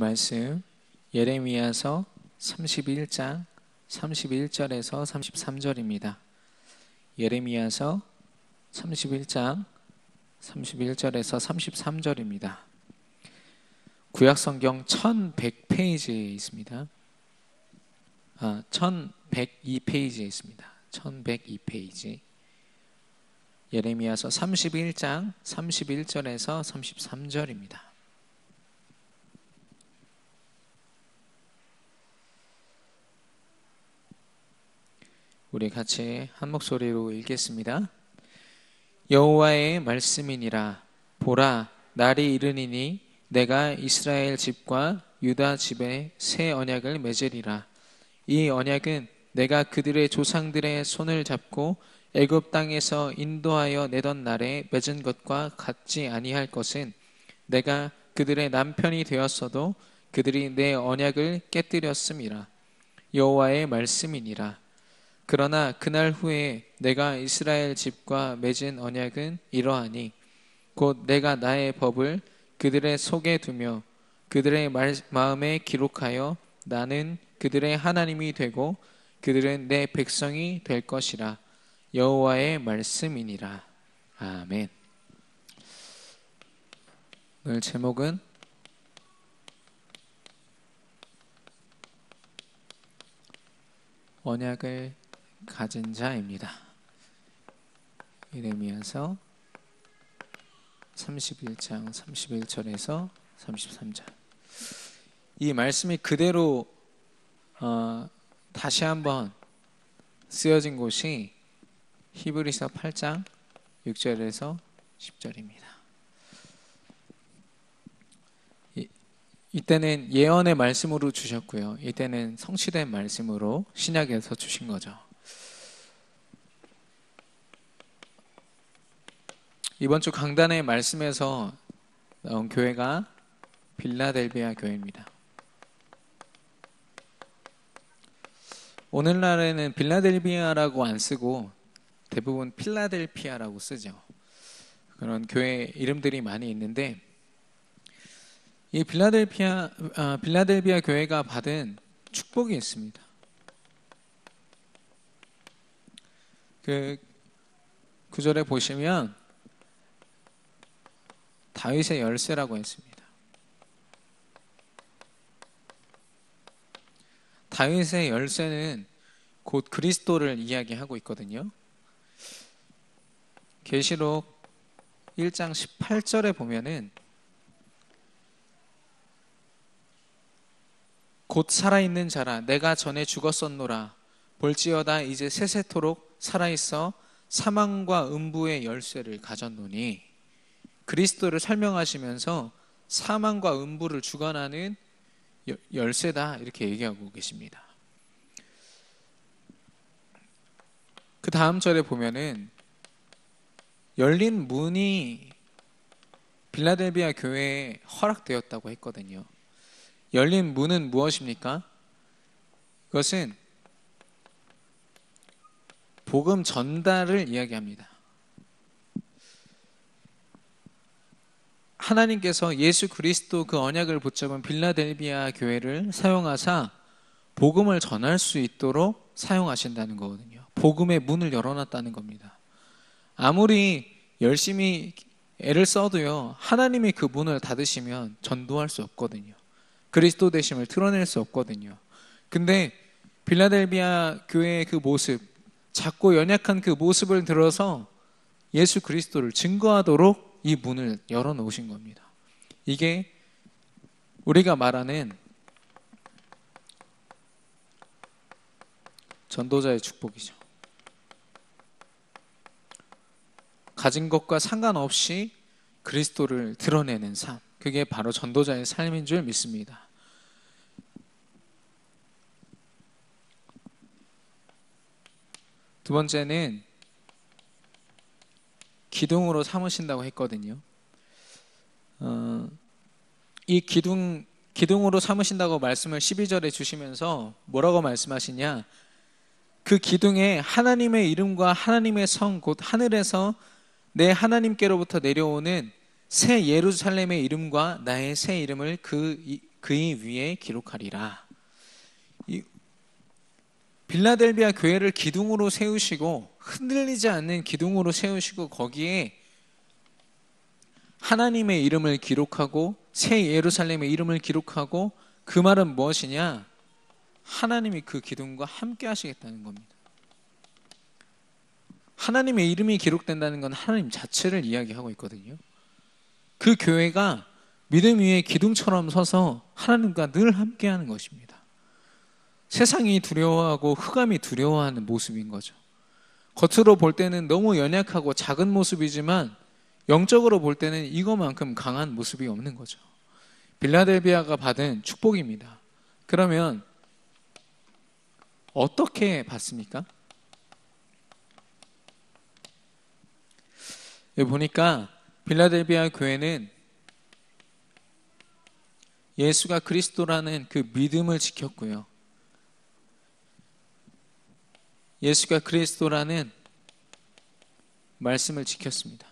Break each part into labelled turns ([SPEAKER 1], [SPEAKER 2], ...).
[SPEAKER 1] 말씀 예레미야서 31장 31절에서 33절입니다. 예레미야서 31장 31절에서 33절입니다. 구약성경 1100페이지에 있습니다. 1102페이지에 있습니다. 1102페이지. 예레미야서 31장 31절에서 33절입니다. 우리 같이 한 목소리로 읽겠습니다. 여호와의 말씀이니라. 보라, 날이 이르니니 내가 이스라엘 집과 유다 집에 새 언약을 맺으리라. 이 언약은 내가 그들의 조상들의 손을 잡고 애굽 땅에서 인도하여 내던 날에 맺은 것과 같지 아니할 것은, 내가 그들의 남편이 되었어도 그들이 내 언약을 깨뜨렸음이라. 여호와의 말씀이니라. 그러나 그날 후에 내가 이스라엘 집과 맺은 언약은 이러하니, 곧 내가 나의 법을 그들의 속에 두며 그들의 마음에 기록하여 나는 그들의 하나님이 되고 그들은 내 백성이 될 것이라. 여호와의 말씀이니라. 아멘. 오늘 제목은 언약을 가진 자입니다. 예레미야서 31장 31절에서 33절. 이 말씀이 그대로 다시 한번 쓰여진 곳이 히브리서 8장 6절에서 10절입니다. 이때는 예언의 말씀으로 주셨고요, 이때는 성취된 말씀으로 신약에서 주신 거죠. 이번 주 강단의 말씀에서 나온 교회가 빌라델비아 교회입니다. 오늘날에는 빌라델비아라고 안 쓰고 대부분 필라델피아라고 쓰죠. 그런 교회 이름들이 많이 있는데, 이 빌라델비아 교회가 받은 축복이 있습니다. 그 구절에 보시면 다윗의 열쇠라고 했습니다. 다윗의 열쇠는 곧 그리스도를 이야기하고 있거든요. 계시록 1장 18절에 보면은 곧 살아있는 자라, 내가 전에 죽었었노라. 볼지어다 이제 세세토록 살아있어 사망과 음부의 열쇠를 가졌노니, 그리스도를 설명하시면서 사망과 음부를 주관하는 열쇠다, 이렇게 얘기하고 계십니다. 그 다음 절에 보면은 열린 문이 빌라델비아 교회에 허락되었다고 했거든요. 열린 문은 무엇입니까? 그것은 복음 전달을 이야기합니다. 하나님께서 예수 그리스도 그 언약을 붙잡은 빌라델비아 교회를 사용하사 복음을 전할 수 있도록 사용하신다는 거거든요. 복음의 문을 열어놨다는 겁니다. 아무리 열심히 애를 써도요, 하나님이 그 문을 닫으시면 전도할 수 없거든요. 그리스도 되심을 드러낼 수 없거든요. 근데 빌라델비아 교회의 그 모습, 작고 연약한 그 모습을 들어서 예수 그리스도를 증거하도록 이 문을 열어놓으신 겁니다. 이게 우리가 말하는 전도자의 축복이죠. 가진 것과 상관없이 그리스도를 드러내는 삶, 그게 바로 전도자의 삶인 줄 믿습니다. 두 번째는 기둥으로 삼으신다고 했거든요. 이 기둥으로 삼으신다고 말씀을 12절에 주시면서 뭐라고 말씀하시냐, 그 기둥에 하나님의 이름과 하나님의 성, 곧 하늘에서 내 하나님께로부터 내려오는 새 예루살렘의 이름과 나의 새 이름을 그 그의 위에 기록하리라. 이 빌라델비아 교회를 기둥으로 세우시고 흔들리지 않는 기둥으로 세우시고 거기에 하나님의 이름을 기록하고 새 예루살렘의 이름을 기록하고 그 말은 무엇이냐? 하나님이 그 기둥과 함께 하시겠다는 겁니다. 하나님의 이름이 기록된다는 건 하나님 자체를 이야기하고 있거든요. 그 교회가 믿음 위에 기둥처럼 서서 하나님과 늘 함께하는 것입니다. 세상이 두려워하고 흑암이 두려워하는 모습인 거죠. 겉으로 볼 때는 너무 연약하고 작은 모습이지만 영적으로 볼 때는 이거만큼 강한 모습이 없는 거죠. 빌라델비아가 받은 축복입니다. 그러면 어떻게 받습니까? 여기 보니까 빌라델비아 교회는 예수가 그리스도라는 그 믿음을 지켰고요. 예수가 그리스도라는 말씀을 지켰습니다.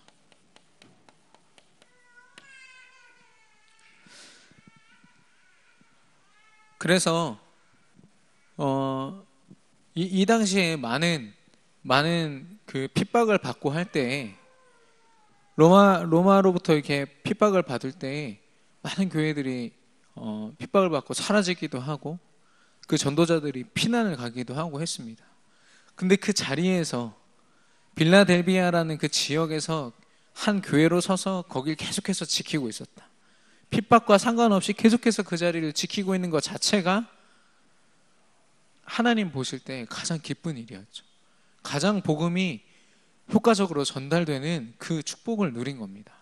[SPEAKER 1] 그래서 이 당시에 많은 그 핍박을 받고 할 때 로마로부터 이렇게 핍박을 받을 때 많은 교회들이 핍박을 받고 사라지기도 하고 그 전도자들이 피난을 가기도 하고 했습니다. 근데 그 자리에서 빌라델비아라는 그 지역에서 한 교회로 서서 거길 계속해서 지키고 있었다. 핍박과 상관없이 계속해서 그 자리를 지키고 있는 것 자체가 하나님 보실 때 가장 기쁜 일이었죠. 가장 복음이 효과적으로 전달되는 그 축복을 누린 겁니다.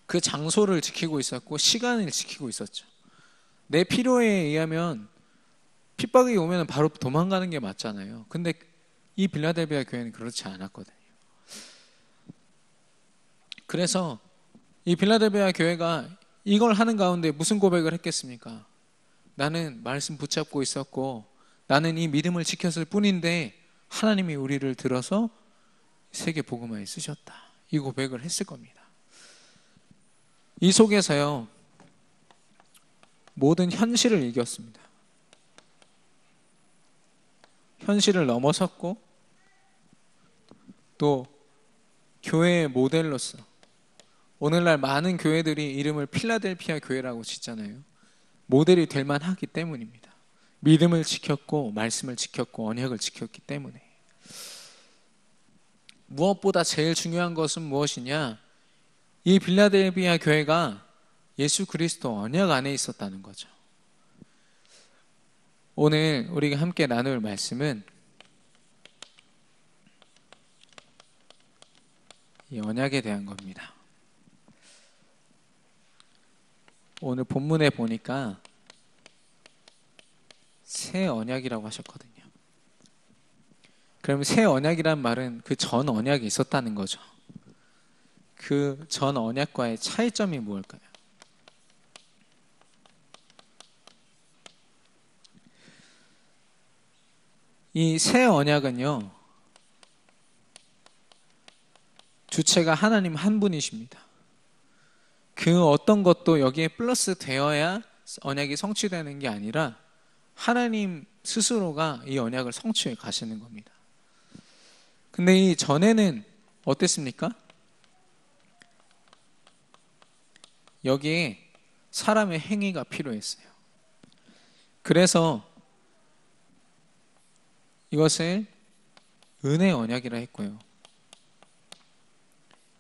[SPEAKER 1] 그 장소를 지키고 있었고 시간을 지키고 있었죠. 내 필요에 의하면 핍박이 오면 바로 도망가는 게 맞잖아요. 근데 이 빌라델비아 교회는 그렇지 않았거든요. 그래서 이 빌라델비아 교회가 이걸 하는 가운데 무슨 고백을 했겠습니까? 나는 말씀 붙잡고 있었고 나는 이 믿음을 지켰을 뿐인데 하나님이 우리를 들어서 세계 복음화에 쓰셨다. 이 고백을 했을 겁니다. 이 속에서요 모든 현실을 이겼습니다. 현실을 넘어섰고 또 교회의 모델로서 오늘날 많은 교회들이 이름을 필라델피아 교회라고 짓잖아요. 모델이 될 만하기 때문입니다. 믿음을 지켰고 말씀을 지켰고 언약을 지켰기 때문에. 무엇보다 제일 중요한 것은 무엇이냐? 이 빌라델비아 교회가 예수 그리스도 언약 안에 있었다는 거죠. 오늘 우리가 함께 나눌 말씀은 이 언약에 대한 겁니다. 오늘 본문에 보니까 새 언약이라고 하셨거든요. 그러면 새 언약이란 말은 그 전 언약이 있었다는 거죠. 그 전 언약과의 차이점이 무엇일까요? 이 새 언약은요, 주체가 하나님 한 분이십니다. 그 어떤 것도 여기에 플러스 되어야 언약이 성취되는 게 아니라 하나님 스스로가 이 언약을 성취해 가시는 겁니다. 근데 이 전에는 어땠습니까? 여기에 사람의 행위가 필요했어요. 그래서 이것을 은혜 언약이라 했고요.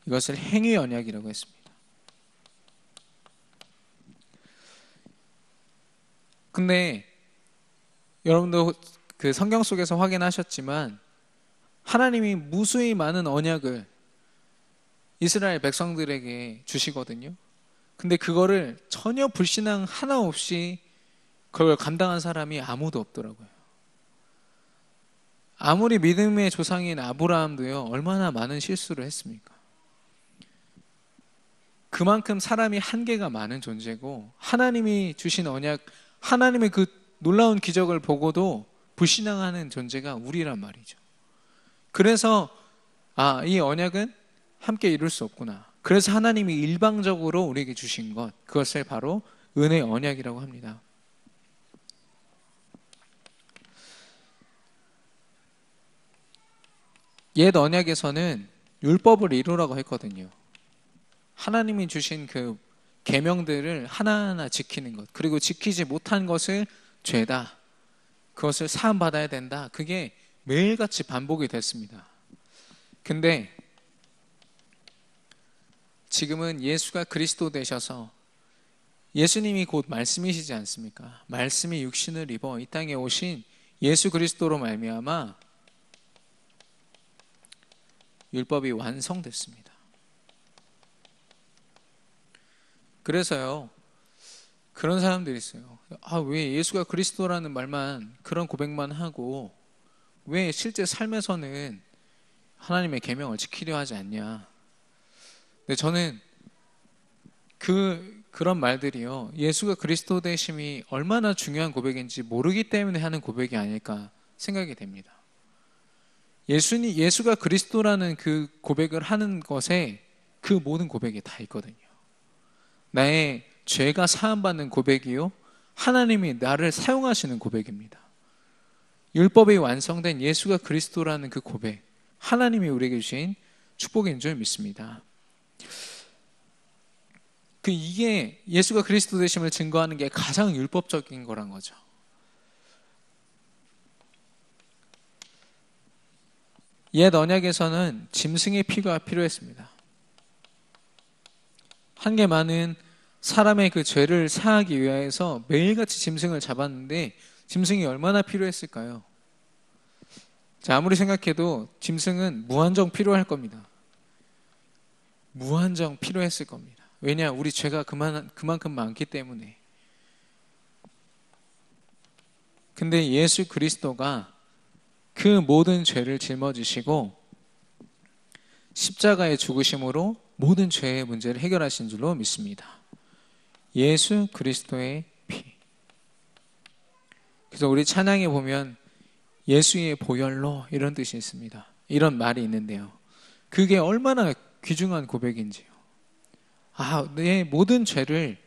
[SPEAKER 1] 이것을 행위 언약이라고 했습니다. 근데 여러분도 그 성경 속에서 확인하셨지만 하나님이 무수히 많은 언약을 이스라엘 백성들에게 주시거든요. 근데 그거를 전혀 불신앙 하나 없이 그걸 감당한 사람이 아무도 없더라고요. 아무리 믿음의 조상인 아브라함도요, 얼마나 많은 실수를 했습니까? 그만큼 사람이 한계가 많은 존재고 하나님이 주신 언약, 하나님의 그 놀라운 기적을 보고도 불신앙하는 존재가 우리란 말이죠. 그래서 이 언약은 함께 이룰 수 없구나. 그래서 하나님이 일방적으로 우리에게 주신 것, 그것을 바로 은혜 언약이라고 합니다. 옛 언약에서는 율법을 이루라고 했거든요. 하나님이 주신 그 계명들을 하나하나 지키는 것, 그리고 지키지 못한 것을 죄다, 그것을 사함받아야 된다. 그게 매일같이 반복이 됐습니다. 근데 지금은 예수가 그리스도 되셔서 예수님이 곧 말씀이시지 않습니까? 말씀이 육신을 입어 이 땅에 오신 예수 그리스도로 말미암아 율법이 완성됐습니다. 그래서요, 그런 사람들이 있어요. 왜 예수가 그리스도라는 말만, 그런 고백만 하고 왜 실제 삶에서는 하나님의 계명을 지키려 하지 않냐. 근데 저는 그런 말들이요, 예수가 그리스도 되심이 얼마나 중요한 고백인지 모르기 때문에 하는 고백이 아닐까 생각이 됩니다. 예수가 그리스도라는 그 고백을 하는 것에 그 모든 고백이 다 있거든요. 나의 죄가 사함받는 고백이요, 하나님이 나를 사용하시는 고백입니다. 율법이 완성된 예수가 그리스도라는 그 고백, 하나님이 우리에게 주신 축복인 줄 믿습니다. 이게 예수가 그리스도 되심을 증거하는 게 가장 율법적인 거란 거죠. 옛 언약에서는 짐승의 피가 필요했습니다. 한계 많은 사람의 그 죄를 사하기 위해서 매일같이 짐승을 잡았는데 짐승이 얼마나 필요했을까요? 자, 아무리 생각해도 짐승은 무한정 필요할 겁니다. 무한정 필요했을 겁니다. 왜냐? 우리 죄가 그만큼 많기 때문에. 근데 예수 그리스도가 그 모든 죄를 짊어지시고 십자가의 죽으심으로 모든 죄의 문제를 해결하신 줄로 믿습니다. 예수 그리스도의 피. 그래서 우리 찬양에 보면 예수의 보혈로 이런 뜻이 있습니다. 이런 말이 있는데요, 그게 얼마나 귀중한 고백인지요. 내 모든 죄를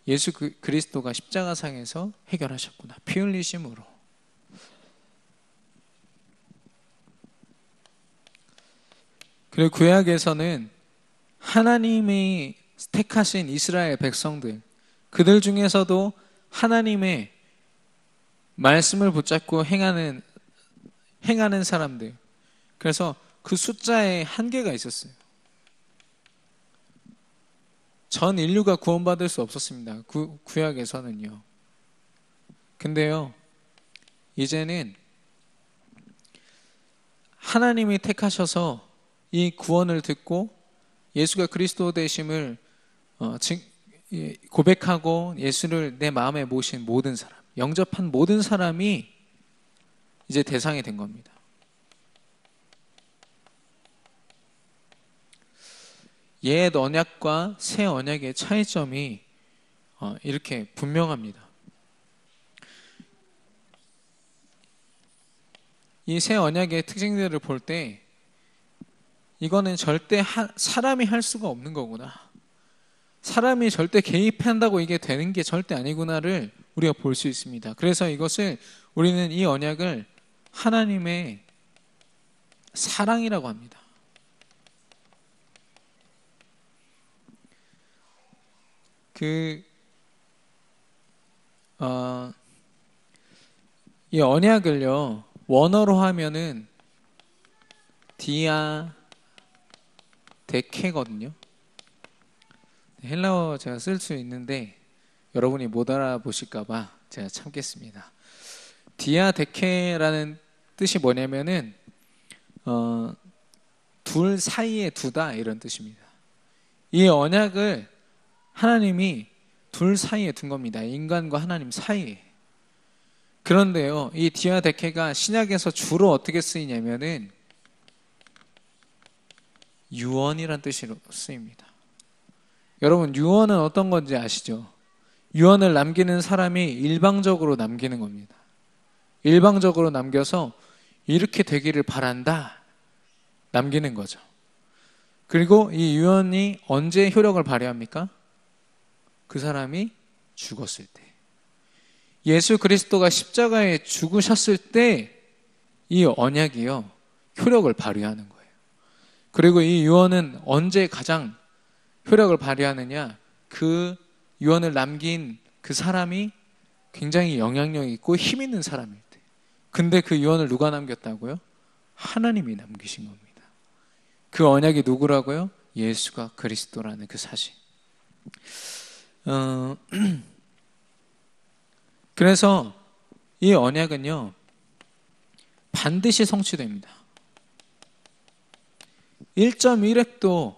[SPEAKER 1] 예수 그리스도가 십자가상에서 해결하셨구나. 피 흘리심으로. 그리고 구약에서는 하나님이 택하신 이스라엘 백성들, 그들 중에서도 하나님의 말씀을 붙잡고 행하는 사람들, 그래서 그 숫자에 한계가 있었어요. 전 인류가 구원받을 수 없었습니다. 구약에서는요. 근데요, 이제는 하나님이 택하셔서 이 구원을 듣고 예수가 그리스도 되심을 고백하고 예수를 내 마음에 모신 모든 사람, 영접한 모든 사람이 이제 대상이 된 겁니다. 옛 언약과 새 언약의 차이점이 이렇게 분명합니다. 이 새 언약의 특징들을 볼 때 이거는 절대 사람이 할 수가 없는 거구나, 사람이 절대 개입한다고 이게 되는 게 절대 아니구나를 우리가 볼 수 있습니다. 그래서 우리는 이 언약을 하나님의 사랑이라고 합니다. 이 언약을요, 원어로 하면은 디아 데케거든요. 헬라어 제가 쓸 수 있는데 여러분이 못 알아보실까봐 제가 참겠습니다. 디아 데케라는 뜻이 뭐냐면은 둘 사이에 두다, 이런 뜻입니다. 이 언약을 하나님이 둘 사이에 둔 겁니다. 인간과 하나님 사이에. 그런데요, 이 디아 데케가 신약에서 주로 어떻게 쓰이냐면은 유언이란 뜻으로 쓰입니다. 여러분, 유언은 어떤 건지 아시죠? 유언을 남기는 사람이 일방적으로 남기는 겁니다. 일방적으로 남겨서 이렇게 되기를 바란다, 남기는 거죠. 그리고 이 유언이 언제 효력을 발휘합니까? 그 사람이 죽었을 때, 예수 그리스도가 십자가에 죽으셨을 때 이 언약이요 효력을 발휘하는 거예요. 그리고 이 유언은 언제 가장 효력을 발휘하느냐? 그 유언을 남긴 그 사람이 굉장히 영향력 있고 힘 있는 사람일 때. 근데 그 유언을 누가 남겼다고요? 하나님이 남기신 겁니다. 그 언약이 누구라고요? 예수가 그리스도라는 그 사실. 그래서 이 언약은요 반드시 성취됩니다. 1.1획도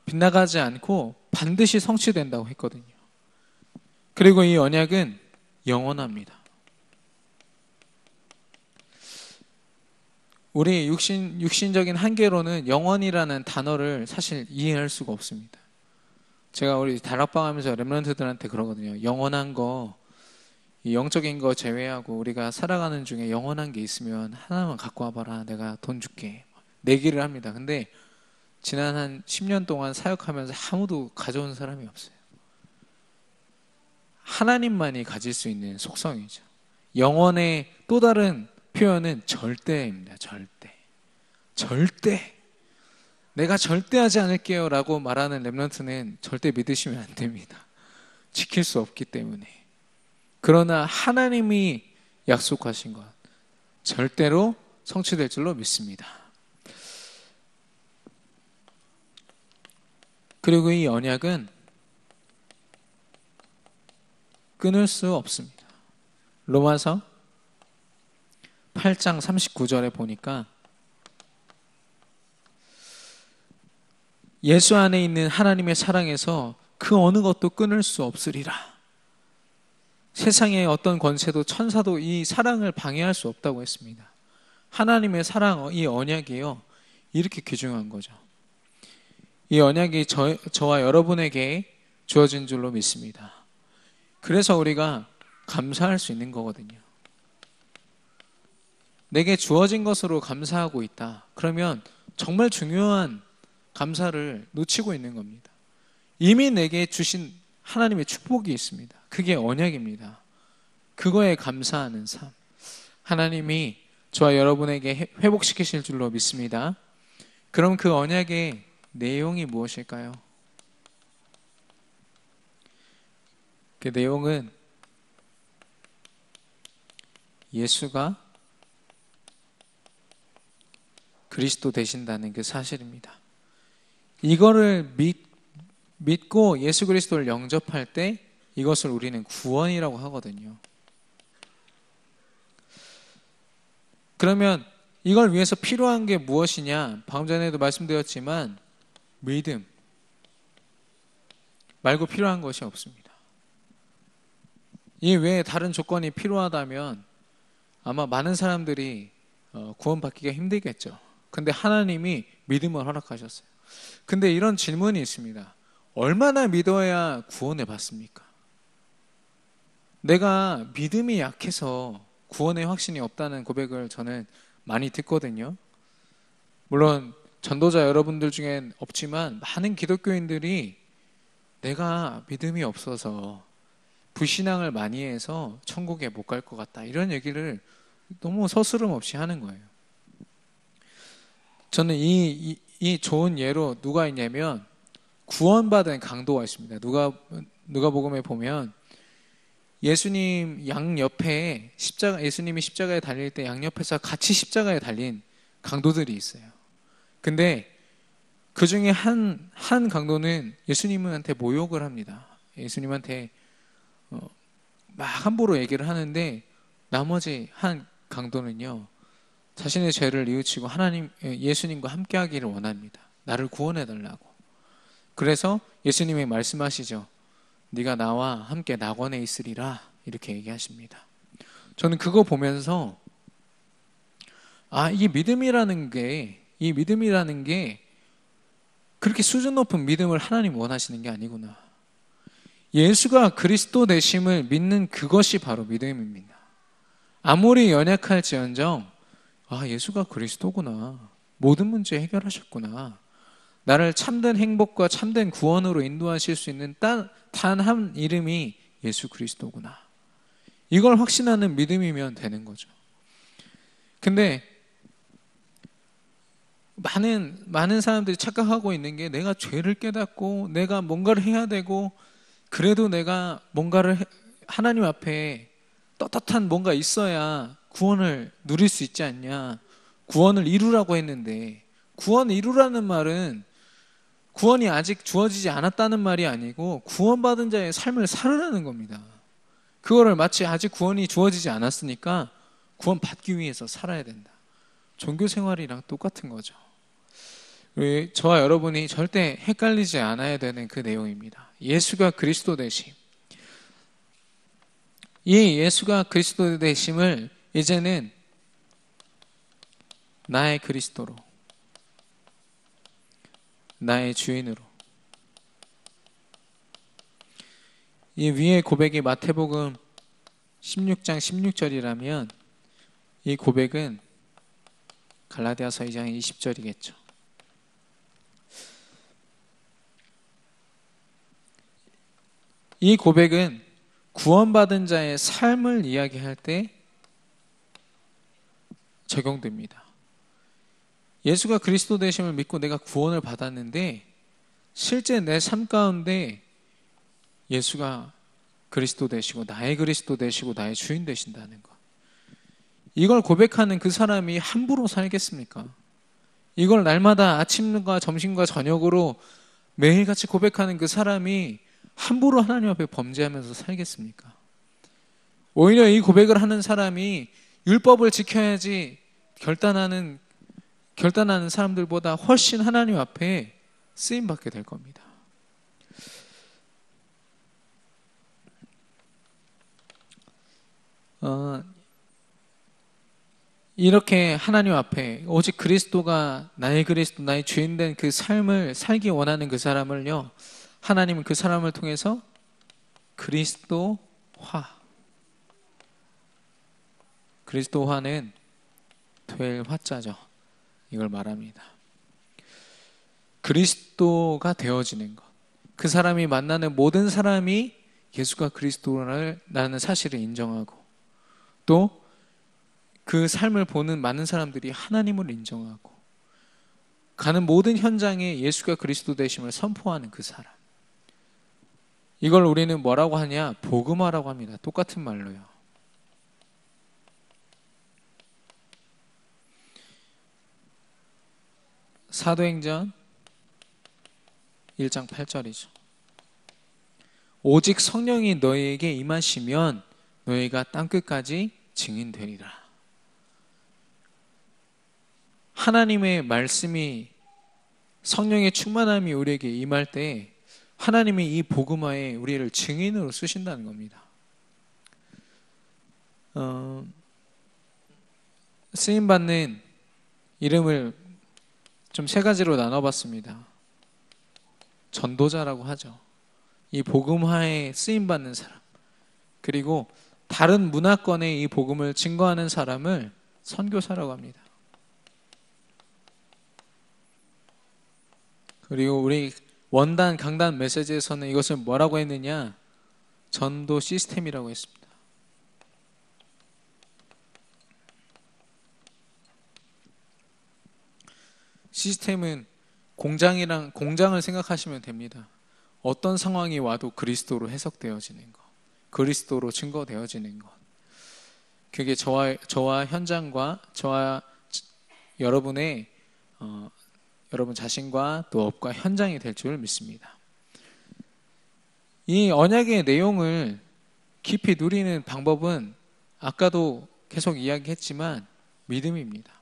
[SPEAKER 1] 빗나가지 않고 반드시 성취된다고 했거든요. 그리고 이 언약은 영원합니다. 우리 육신적인 한계로는 영원이라는 단어를 사실 이해할 수가 없습니다. 제가 우리 다락방 하면서 렘넌트들한테 그러거든요. 영원한 거, 이 영적인 거 제외하고 우리가 살아가는 중에 영원한 게 있으면 하나만 갖고 와봐라. 내가 돈 줄게. 내기를 합니다. 근데 지난 한 10년 동안 사역하면서 아무도 가져온 사람이 없어요. 하나님만이 가질 수 있는 속성이죠. 영원의 또 다른 표현은 절대입니다. 절대. 내가 절대 하지 않을게요 라고 말하는 렘넌트는 절대 믿으시면 안 됩니다. 지킬 수 없기 때문에. 그러나 하나님이 약속하신 것 절대로 성취될 줄로 믿습니다. 그리고 이 언약은 끊을 수 없습니다. 로마서 8장 39절에 보니까 예수 안에 있는 하나님의 사랑에서 그 어느 것도 끊을 수 없으리라. 세상의 어떤 권세도 천사도 이 사랑을 방해할 수 없다고 했습니다. 하나님의 사랑, 이 언약이요 이렇게 귀중한 거죠. 이 언약이 저와 여러분에게 주어진 줄로 믿습니다. 그래서 우리가 감사할 수 있는 거거든요. 내게 주어진 것으로 감사하고 있다. 그러면 정말 중요한 감사를 놓치고 있는 겁니다. 이미 내게 주신 하나님의 축복이 있습니다. 그게 언약입니다. 그거에 감사하는 삶. 하나님이 저와 여러분에게 회복시키실 줄로 믿습니다. 그럼 그 언약의 내용이 무엇일까요? 그 내용은 예수가 그리스도 되신다는 그 사실입니다. 이거를 믿고 예수 그리스도를 영접할 때 이것을 우리는 구원이라고 하거든요. 그러면 이걸 위해서 필요한 게 무엇이냐? 방금 전에도 말씀드렸지만 믿음 말고 필요한 것이 없습니다. 이 외에 다른 조건이 필요하다면 아마 많은 사람들이 구원받기가 힘들겠죠. 근데 하나님이 믿음을 허락하셨어요. 근데 이런 질문이 있습니다. 얼마나 믿어야 구원을 받습니까? 내가 믿음이 약해서 구원의 확신이 없다는 고백을 저는 많이 듣거든요. 물론 전도자 여러분들 중엔 없지만 많은 기독교인들이 내가 믿음이 없어서 불신앙을 많이 해서 천국에 못 갈 것 같다 이런 얘기를 너무 서스름 없이 하는 거예요. 저는 이 좋은 예로 누가 있냐면 구원받은 강도가 있습니다. 누가복음에 보면 예수님 양옆에 예수님이 십자가에 달릴 때 양옆에서 같이 십자가에 달린 강도들이 있어요. 근데 그 중에 한 강도는 예수님한테 모욕을 합니다. 예수님한테 막 함부로 얘기를 하는데 나머지 한 강도는요 자신의 죄를 뉘우치고 예수님과 함께 하기를 원합니다. 나를 구원해 달라고. 그래서 예수님이 말씀하시죠. 네가 나와 함께 낙원에 있으리라 이렇게 얘기하십니다. 저는 그거 보면서 이 믿음이라는 게 그렇게 수준 높은 믿음을 하나님 원하시는 게 아니구나. 예수가 그리스도 되심을 믿는 그것이 바로 믿음입니다. 아무리 연약할지언정 예수가 그리스도구나. 모든 문제 해결하셨구나. 나를 참된 행복과 참된 구원으로 인도하실 수 있는 단 한 이름이 예수 그리스도구나. 이걸 확신하는 믿음이면 되는 거죠. 근데 많은 사람들이 착각하고 있는 게, 내가 죄를 깨닫고 내가 뭔가를 해야 되고, 그래도 내가 뭔가를 하나님 앞에 떳떳한 뭔가 있어야 구원을 누릴 수 있지 않냐. 구원을 이루라고 했는데, 구원을 이루라는 말은 구원이 아직 주어지지 않았다는 말이 아니고 구원받은 자의 삶을 살으라는 겁니다. 그거를 마치 아직 구원이 주어지지 않았으니까 구원받기 위해서 살아야 된다. 종교 생활이랑 똑같은 거죠. 저와 여러분이 절대 헷갈리지 않아야 되는 그 내용입니다. 예수가 그리스도 되심. 이 예수가 그리스도 되심을 이제는 나의 그리스도로, 나의 주인으로. 이 위의 고백이 마태복음 16장 16절이라면 이 고백은 갈라디아서 2장 20절이겠죠. 이 고백은 구원받은 자의 삶을 이야기할 때 적용됩니다. 예수가 그리스도 되심을 믿고 내가 구원을 받았는데, 실제 내 삶 가운데 예수가 그리스도 되시고 나의 그리스도 되시고 나의 주인 되신다는 것, 이걸 고백하는 그 사람이 함부로 살겠습니까? 이걸 날마다 아침과 점심과 저녁으로 매일같이 고백하는 그 사람이 함부로 하나님 앞에 범죄하면서 살겠습니까? 오히려 이 고백을 하는 사람이 율법을 지켜야지 결단하는 사람들보다 훨씬 하나님 앞에 쓰임받게 될 겁니다. 이렇게 하나님 앞에 오직 그리스도가 나의 그리스도, 나의 주인 된 그 삶을 살기 원하는 그 사람을요, 하나님은 그 사람을 통해서 그리스도화는 될 화자죠. 이걸 말합니다. 그리스도가 되어지는 것. 그 사람이 만나는 모든 사람이 예수가 그리스도라는 사실을 인정하고, 또 그 삶을 보는 많은 사람들이 하나님을 인정하고, 가는 모든 현장에 예수가 그리스도 되심을 선포하는 그 사람. 이걸 우리는 뭐라고 하냐? 복음화라고 합니다. 똑같은 말로요. 사도행전 1장 8절이죠. 오직 성령이 너희에게 임하시면 너희가 땅끝까지 증인되리라. 하나님의 말씀이, 성령의 충만함이 우리에게 임할 때 하나님이 이 복음화에 우리를 증인으로 쓰신다는 겁니다. 쓰임받는 이름을 좀 세 가지로 나눠봤습니다. 전도자라고 하죠. 이 복음화에 쓰임받는 사람. 그리고 다른 문화권에 이 복음을 증거하는 사람을 선교사라고 합니다. 그리고 우리 원단, 강단 메시지에서는 이것을 뭐라고 했느냐? 전도 시스템이라고 했습니다. 시스템은 공장을 생각하시면 됩니다. 어떤 상황이 와도 그리스도로 해석되어지는 것, 그리스도로 증거되어지는 것. 그게 저와 현장과 저와 여러분의 여러분 자신과 또 업과 현장이 될 줄 믿습니다. 이 언약의 내용을 깊이 누리는 방법은 아까도 계속 이야기했지만 믿음입니다.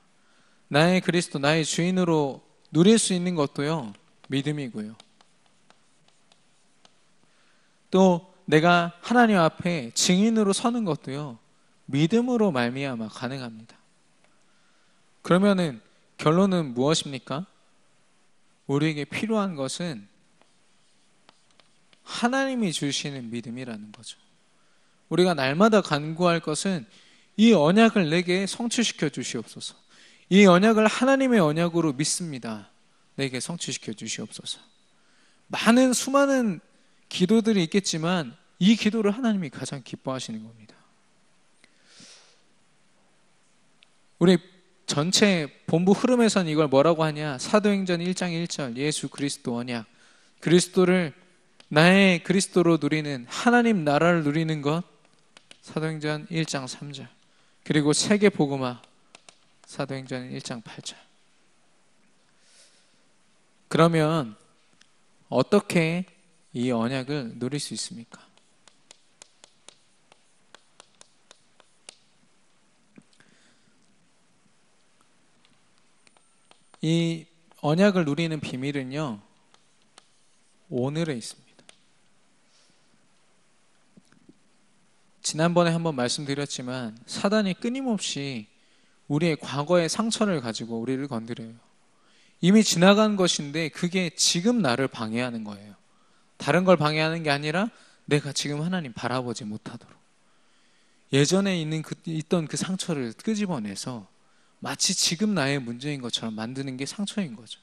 [SPEAKER 1] 나의 그리스도, 나의 주인으로 누릴 수 있는 것도요, 믿음이고요. 또 내가 하나님 앞에 증인으로 서는 것도요, 믿음으로 말미암아 가능합니다. 그러면은 결론은 무엇입니까? 우리에게 필요한 것은 하나님이 주시는 믿음이라는 거죠. 우리가 날마다 간구할 것은 이 언약을 내게 성취시켜 주시옵소서. 이 언약을 하나님의 언약으로 믿습니다. 내게 성취시켜 주시옵소서. 수많은 기도들이 있겠지만 이 기도를 하나님이 가장 기뻐하시는 겁니다. 우리 전체 본부 흐름에서는 이걸 뭐라고 하냐? 사도행전 1장 1절 예수 그리스도 언약, 그리스도를 나의 그리스도로 누리는, 하나님 나라를 누리는 것, 사도행전 1장 3절, 그리고 세계 복음화, 사도행전 1장 8절. 그러면 어떻게 이 언약을 누릴 수 있습니까? 이 언약을 누리는 비밀은요, 오늘에 있습니다. 지난번에 한번 말씀드렸지만 사단이 끊임없이 우리의 과거의 상처를 가지고 우리를 건드려요. 이미 지나간 것인데 그게 지금 나를 방해하는 거예요. 다른 걸 방해하는 게 아니라 내가 지금 하나님 바라보지 못하도록 예전에 있던 그 상처를 끄집어내서 마치 지금 나의 문제인 것처럼 만드는 게 상처인 거죠.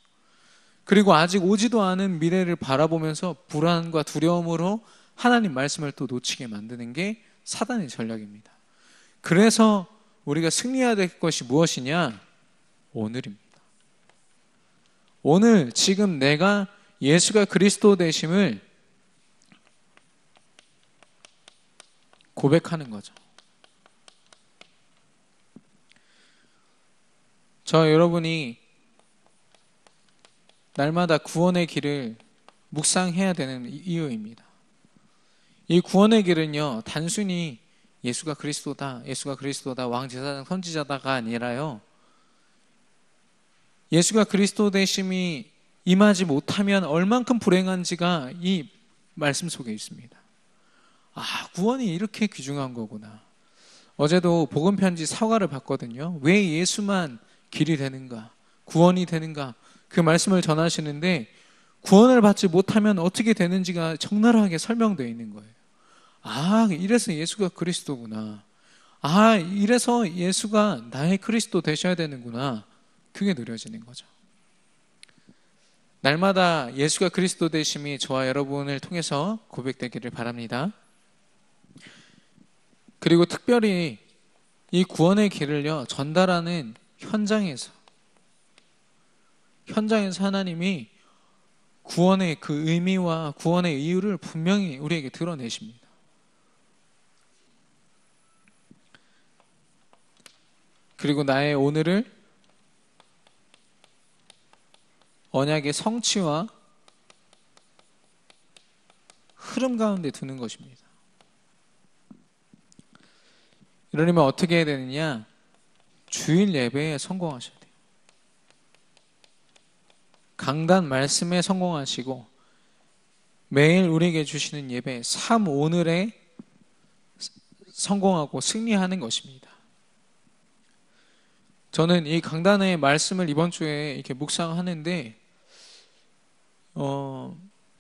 [SPEAKER 1] 그리고 아직 오지도 않은 미래를 바라보면서 불안과 두려움으로 하나님 말씀을 또 놓치게 만드는 게 사단의 전략입니다. 그래서 우리가 승리해야 될 것이 무엇이냐? 오늘입니다. 오늘 지금 내가 예수가 그리스도 되심을 고백하는 거죠. 여러분이 날마다 구원의 길을 묵상해야 되는 이유입니다. 이 구원의 길은요, 단순히 예수가 그리스도다, 예수가 그리스도다, 왕제사장 선지자다가 아니라요, 예수가 그리스도 되심이 임하지 못하면 얼만큼 불행한지가 이 말씀 속에 있습니다. 구원이 이렇게 귀중한 거구나. 어제도 복음편지 사과를 봤거든요. 왜 예수만 길이 되는가, 구원이 되는가, 그 말씀을 전하시는데 구원을 받지 못하면 어떻게 되는지가 적나라하게 설명되어 있는 거예요. 이래서 예수가 그리스도구나. 이래서 예수가 나의 그리스도 되셔야 되는구나. 그게 느껴지는 거죠. 날마다 예수가 그리스도 되심이 저와 여러분을 통해서 고백되기를 바랍니다. 그리고 특별히 이 구원의 길을요, 전달하는 현장에서 하나님이 구원의 그 의미와 구원의 이유를 분명히 우리에게 드러내십니다. 그리고 나의 오늘을 언약의 성취와 흐름 가운데 두는 것입니다. 이러려면 어떻게 해야 되느냐? 주일 예배에 성공하셔야 돼요. 강단 말씀에 성공하시고 매일 우리에게 주시는 예배 삶 오늘에 성공하고 승리하는 것입니다. 저는 이 강단의 말씀을 이번 주에 이렇게 묵상하는데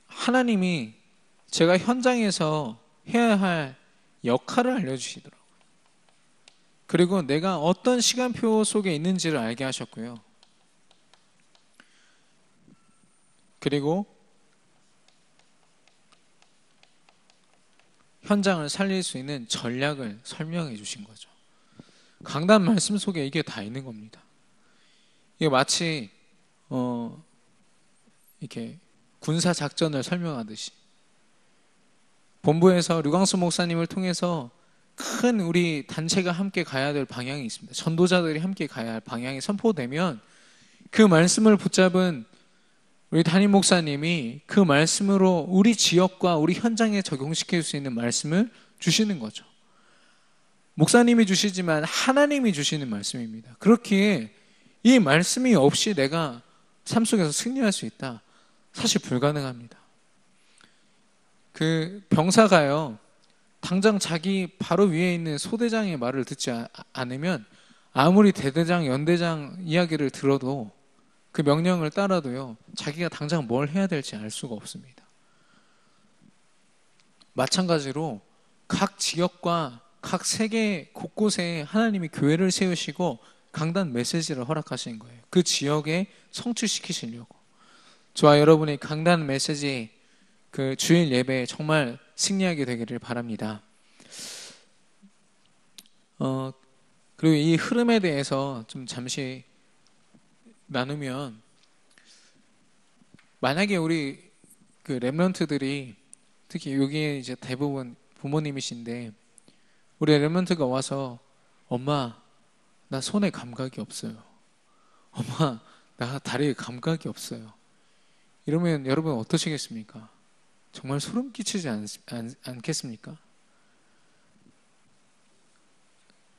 [SPEAKER 1] 하나님이 제가 현장에서 해야 할 역할을 알려주시더라고요. 그리고 내가 어떤 시간표 속에 있는지를 알게 하셨고요. 그리고 현장을 살릴 수 있는 전략을 설명해 주신 거죠. 강단 말씀 속에 이게 다 있는 겁니다. 이게 마치 이렇게 군사 작전을 설명하듯이 본부에서 류광수 목사님을 통해서 큰 우리 단체가 함께 가야 될 방향이 있습니다. 전도자들이 함께 가야 할 방향이 선포되면 그 말씀을 붙잡은 우리 담임 목사님이 그 말씀으로 우리 지역과 우리 현장에 적용시킬 수 있는 말씀을 주시는 거죠. 목사님이 주시지만 하나님이 주시는 말씀입니다. 그렇기에 이 말씀이 없이 내가 삶 속에서 승리할 수 있다? 사실 불가능합니다. 그 병사가요, 당장 자기 바로 위에 있는 소대장의 말을 듣지 않으면 아무리 대대장, 연대장 이야기를 들어도 그 명령을 따라도요, 자기가 당장 뭘 해야 될지 알 수가 없습니다. 마찬가지로 각 지역과 각 세계 곳곳에 하나님이 교회를 세우시고 강단 메시지를 허락하신 거예요. 그 지역에 성취시키시려고. 저와 여러분이 강단 메시지 그 주일 예배에 정말 승리하게 되기를 바랍니다. 그리고 이 흐름에 대해서 좀 잠시 나누면, 만약에 우리 그 렘넌트들이, 특히 여기에 이제 대부분 부모님이신데, 우리 렘넌트가 와서 엄마 나 손에 감각이 없어요, 엄마 나 다리에 감각이 없어요, 이러면 여러분 어떠시겠습니까? 정말 소름 끼치지 않겠습니까?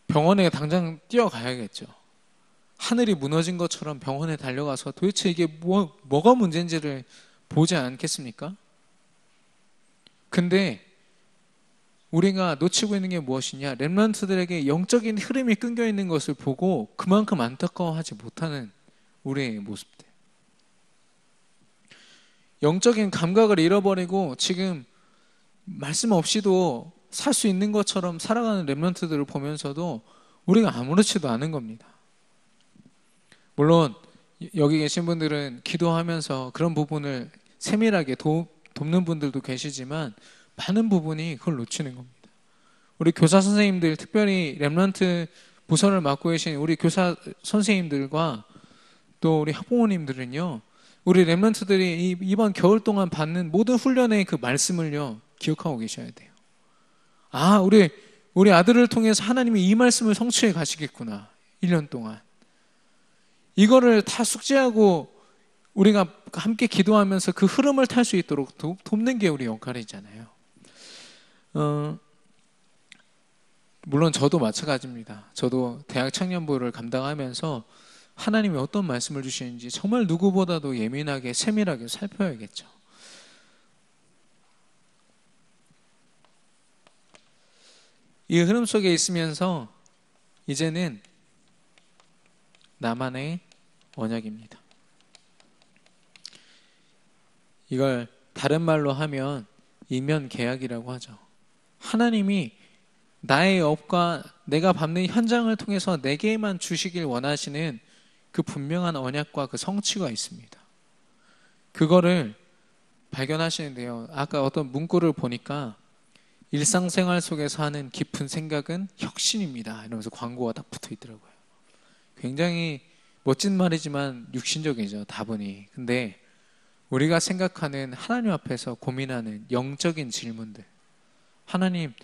[SPEAKER 1] 병원에 당장 뛰어가야겠죠. 하늘이 무너진 것처럼 병원에 달려가서 도대체 이게 뭐가 문제인지를 보지 않겠습니까? 근데 우리가 놓치고 있는 게 무엇이냐? 렘넌트들에게 영적인 흐름이 끊겨 있는 것을 보고 그만큼 안타까워하지 못하는 우리의 모습들. 영적인 감각을 잃어버리고 지금 말씀 없이도 살 수 있는 것처럼 살아가는 렘넌트들을 보면서도 우리가 아무렇지도 않은 겁니다. 물론 여기 계신 분들은 기도하면서 그런 부분을 세밀하게 돕는 분들도 계시지만 많은 부분이 그걸 놓치는 겁니다. 우리 교사 선생님들, 특별히 렘넌트 부서를 맡고 계신 우리 교사 선생님들과 또 우리 학부모님들은요, 우리 렘넌트들이 이번 겨울 동안 받는 모든 훈련의 그 말씀을요 기억하고 계셔야 돼요. 아, 우리 아들을 통해서 하나님이 이 말씀을 성취해 가시겠구나, 1년 동안. 이거를 다 숙지하고 우리가 함께 기도하면서 그 흐름을 탈 수 있도록 돕는 게 우리 역할이잖아요. 물론 저도 마찬가지입니다. 저도 대학 청년부를 감당하면서 하나님이 어떤 말씀을 주시는지 정말 누구보다도 예민하게 세밀하게 살펴야겠죠. 이 흐름 속에 있으면서 이제는 나만의 언약입니다. 이걸 다른 말로 하면 이면 계약이라고 하죠. 하나님이 나의 업과 내가 밟는 현장을 통해서 내게만 주시길 원하시는 그 분명한 언약과 그 성취가 있습니다. 그거를 발견하시는데요. 아까 어떤 문구를 보니까 일상생활 속에서 하는 깊은 생각은 혁신입니다, 이러면서 광고가 딱 붙어 있더라고요. 굉장히 멋진 말이지만 육신적이죠, 다분히. 근데 우리가 생각하는 하나님 앞에서 고민하는 영적인 질문들, 하나님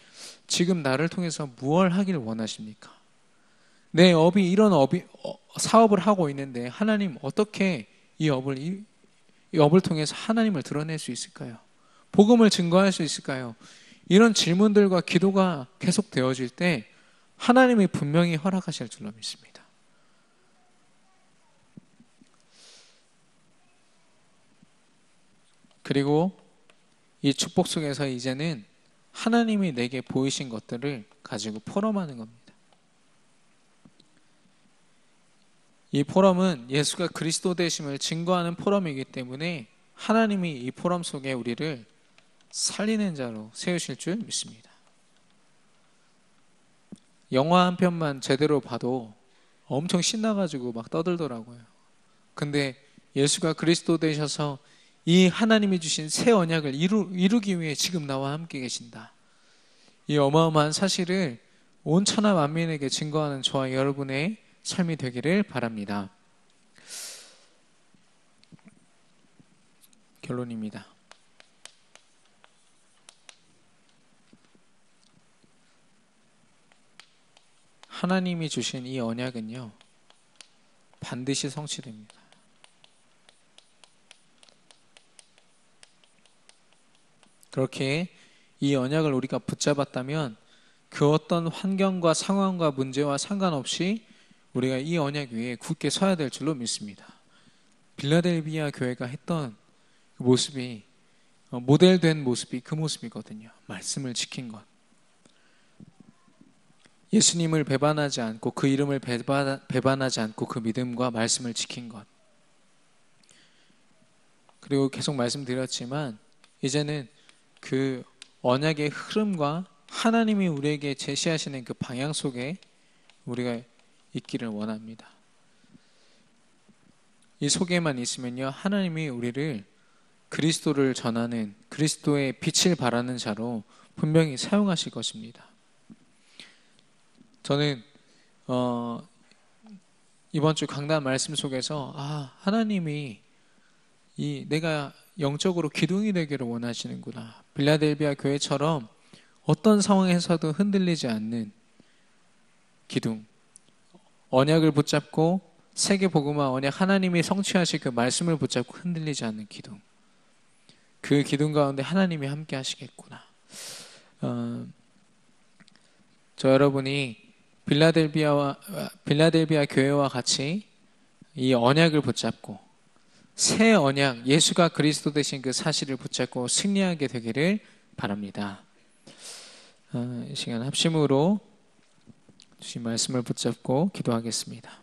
[SPEAKER 1] 지금 나를 통해서 무엇을 하길 원하십니까? 내 업이 이런 사업을 하고 있는데 하나님 어떻게 이 업을 통해서 하나님을 드러낼 수 있을까요? 복음을 증거할 수 있을까요? 이런 질문들과 기도가 계속 되어질 때 하나님이 분명히 허락하실 줄로 믿습니다. 그리고 이 축복 속에서 이제는 하나님이 내게 보이신 것들을 가지고 포럼하는 겁니다. 이 포럼은 예수가 그리스도 되심을 증거하는 포럼이기 때문에 하나님이 이 포럼 속에 우리를 살리는 자로 세우실 줄 믿습니다. 영화 한 편만 제대로 봐도 엄청 신나가지고 막 떠들더라고요. 근데 예수가 그리스도 되셔서 이 하나님이 주신 새 언약을 이루기 위해 지금 나와 함께 계신다, 이 어마어마한 사실을 온 천하 만민에게 증거하는 저와 여러분의 삶이 되기를 바랍니다. 결론입니다. 하나님이 주신 이 언약은요 반드시 성취됩니다. 그렇게 이 언약을 우리가 붙잡았다면 그 어떤 환경과 상황과 문제와 상관없이 우리가 이 언약 위에 굳게 서야 될 줄로 믿습니다. 빌라델비아 교회가 했던 그 모습이, 모델된 모습이 그 모습이거든요. 말씀을 지킨 것, 예수님을 배반하지 않고 그 이름을 배반하지 않고 그 믿음과 말씀을 지킨 것. 그리고 계속 말씀드렸지만 이제는 그 언약의 흐름과 하나님이 우리에게 제시하시는 그 방향 속에 우리가 있기를 원합니다. 이 속에만 있으면요 하나님이 우리를 그리스도를 전하는 그리스도의 빛을 발하는 자로 분명히 사용하실 것입니다. 저는 이번 주 강단 말씀 속에서 하나님이 내가 영적으로 기둥이 되기를 원하시는구나. 빌라델비아 교회처럼 어떤 상황에서도 흔들리지 않는 기둥, 언약을 붙잡고 세계 복음화 언약, 하나님이 성취하실 그 말씀을 붙잡고 흔들리지 않는 기둥, 그 기둥 가운데 하나님이 함께 하시겠구나. 저 여러분이 빌라델비아 교회와 같이 이 언약을 붙잡고 새 언약, 예수가 그리스도 되신 그 사실을 붙잡고 승리하게 되기를 바랍니다. 이 시간 합심으로 주신 말씀을 붙잡고 기도하겠습니다.